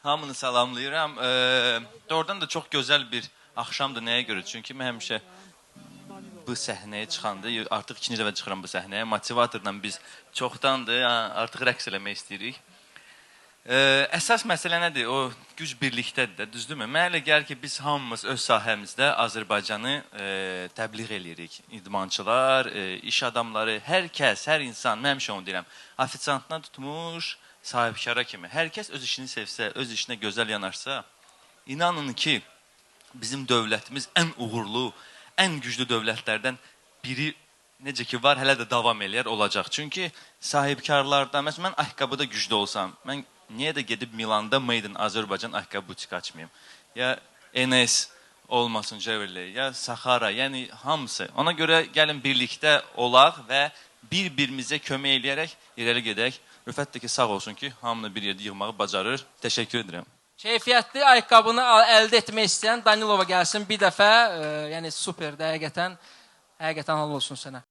Hamını salamlayıram. Doğrudan da çox gözəl bir axşamdır. Nəyə görə? Çünki mən həmişə bu səhnəyə çıxanda, artıq ikinci dəfə çıxıram bu səhnəyə. Motivatorla biz çoxdandır, artıq rəqs eləmək istəyirik. Əsas məsələ nədir? O güc birlikdədir də, düzdürmü? Mənə elə gəlir ki, biz hamımız öz sahəmizdə Azərbaycanı təbliğ eləyirik. İdmançılar, iş adamları, hər kəs, hər insan, mən həmişə onu deyirəm, ofisiantdan tutmuş, sahibkara kimi. Hər kəs öz işini sevsə, öz işinə gözəl yanaşsa, inanın ki, bizim dövlətimiz ən uğurlu, ən güclü dövlətlərdən biri necə ki var, hələ də davam eləyər, olacaq. Çünki sahibkarlarda, məsələn, mən ayaqqabıda güclü olsam, mən niyə də gedib Milanda Made in Azərbaycan ayaqqabı butik açmayayım? Ya NS olmasın Chevrolet, ya Sahara, yəni hamısı. Ona görə gəlin birlikdə olaq və bir-birimizə kömək eləyərək irəli gedək. Rüfət də ki, sağ olsun ki, hamını bir yerdə yığmağı bacarır. Təşəkkür edirəm. Keyfiyyətli ayaqqabını əldə etmək istəyən Danilova gəlsin bir dəfə. Yəni superdir, həqiqətən halal olsun sənə.